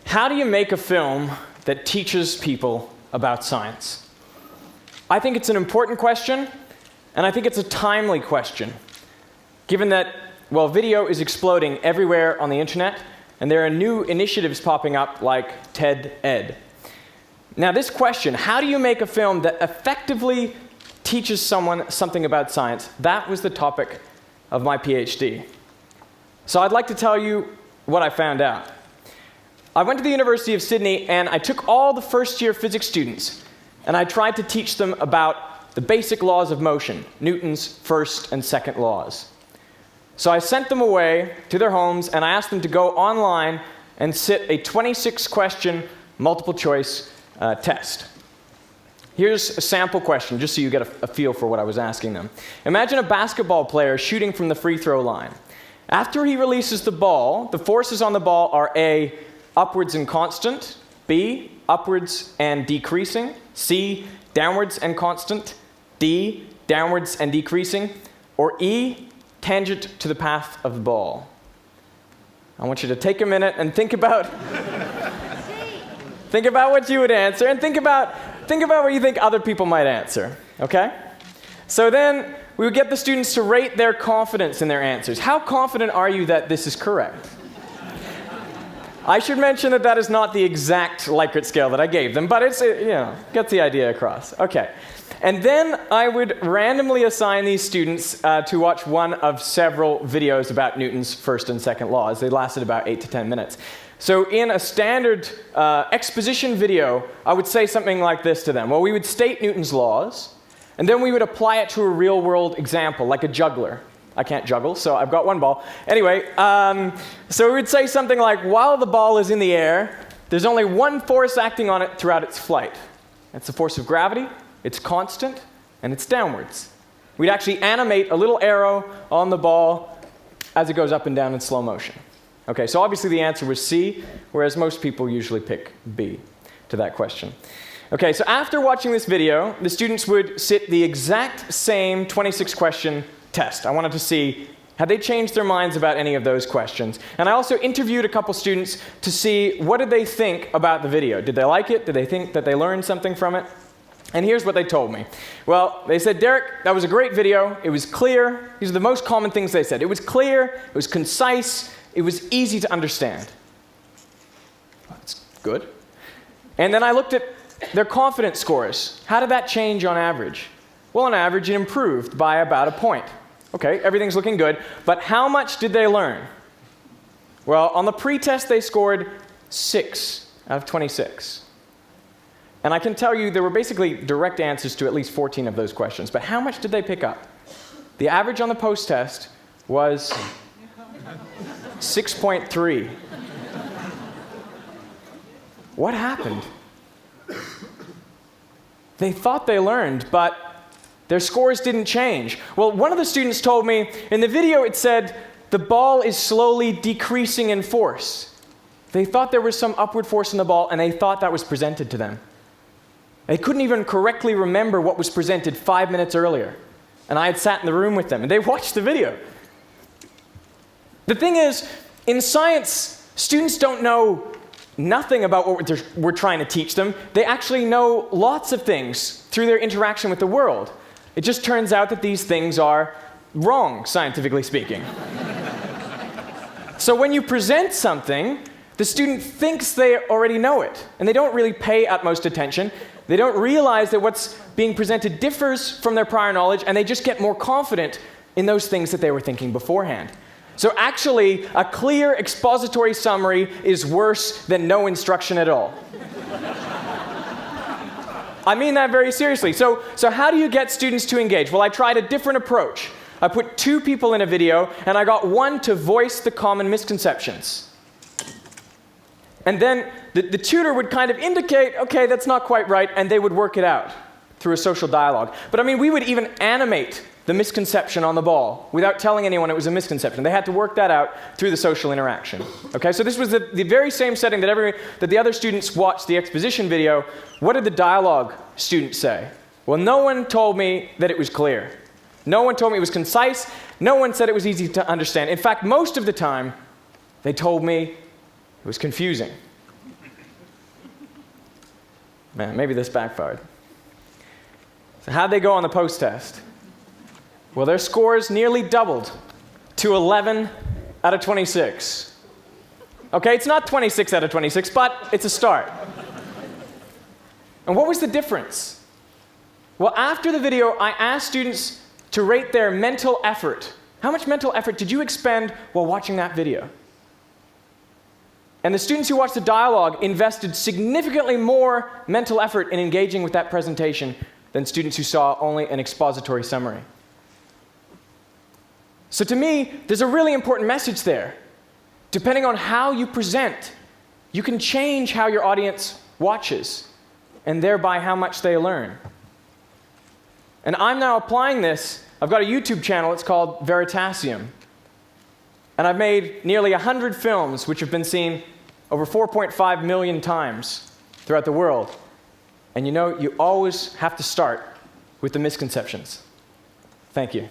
How do you make a film that teaches people about science? I think it's an important question, and I think it's a timely question, given that, well, video is exploding everywhere on the internet, and there are new initiatives popping up like TED Ed. Now, this question, how do you make a film that effectively teaches someone something about science, that was the topic of my PhD. So I'd like to tell you what I found out. I went to the University of Sydney, and I took all the first-year physics students, and I tried to teach them about the basic laws of motion, Newton's first and second laws. So I sent them away to their homes, and I asked them to go online and sit a 26-question multiple-choice test. Here's a sample question, just so you get a feel for what I was asking them. Imagine a basketball player shooting from the free throw line. After he releases the ball, the forces on the ball are A, upwards and constant, B, upwards and decreasing, C, downwards and constant, D, downwards and decreasing, or E, tangent to the path of the ball. I want you to take a minute and think about what you would answer, and think about what you think other people might answer, okay? So then we would get the students to rate their confidence in their answers. How confident are you that this is correct? I should mention that that is not the exact Likert scale that I gave them, but it's, gets the idea across. Okay. And then I would randomly assign these students to watch one of several videos about Newton's first and second laws. They lasted about 8 to 10 minutes. So in a standard exposition video, I would say something like this to them. Well, we would state Newton's laws, and then we would apply it to a real-world example, like a juggler. I can't juggle, so I've got one ball. Anyway, so we would say something like, while the ball is in the air, there's only one force acting on it throughout its flight. That's the force of gravity. It's constant, and it's downwards. We'd actually animate a little arrow on the ball as it goes up and down in slow motion. Okay, so obviously the answer was C, whereas most people usually pick B to that question. Okay, so after watching this video, the students would sit the exact same 26-question test. I wanted to see, had they changed their minds about any of those questions? And I also interviewed a couple students to see what did they think about the video. Did they like it? Did they think that they learned something from it? And here's what they told me. Well, they said, Derek, that was a great video. It was clear. These are the most common things they said. It was clear, it was concise, it was easy to understand. That's good. And then I looked at their confidence scores. How did that change on average? Well, on average, it improved by about a point. Okay, everything's looking good, but how much did they learn? Well, on the pre-test, they scored 6 out of 26. And I can tell you there were basically direct answers to at least 14 of those questions, but how much did they pick up? The average on the post-test was 6.3. What happened? They thought they learned, but their scores didn't change. Well, one of the students told me, in the video it said, the ball is slowly decreasing in force. They thought there was some upward force in the ball, and they thought that was presented to them. They couldn't even correctly remember what was presented 5 minutes earlier. And I had sat in the room with them, and they watched the video. The thing is, in science, students don't know nothing about what we're trying to teach them. They actually know lots of things through their interaction with the world. It just turns out that these things are wrong, scientifically speaking. So when you present something, the student thinks they already know it, and they don't really pay utmost attention. They don't realize that what's being presented differs from their prior knowledge, and they just get more confident in those things that they were thinking beforehand. So actually, a clear expository summary is worse than no instruction at all. I mean that very seriously. So how do you get students to engage? Well, I tried a different approach. I put 2 people in a video, and I got one to voice the common misconceptions. And then the tutor would kind of indicate, okay, that's not quite right, and they would work it out through a social dialogue. But I mean, we would even animate the misconception on the ball without telling anyone it was a misconception. They had to work that out through the social interaction. Okay, so this was the very same setting that the other students watched the exposition video. What did the dialogue students say? Well, no one told me that it was clear. No one told me it was concise. No one said it was easy to understand. In fact, most of the time, they told me it was confusing. Man, maybe this backfired. So how'd they go on the post-test? Well, their scores nearly doubled to 11 out of 26. Okay, it's not 26 out of 26, but it's a start. And what was the difference? Well, after the video, I asked students to rate their mental effort. How much mental effort did you expend while watching that video? And the students who watched the dialogue invested significantly more mental effort in engaging with that presentation than students who saw only an expository summary. So to me, there's a really important message there. Depending on how you present, you can change how your audience watches, and thereby how much they learn. And I'm now applying this. I've got a YouTube channel, it's called Veritasium. And I've made nearly 100 films which have been seen over 4.5 million times throughout the world. And you know, you always have to start with the misconceptions. Thank you.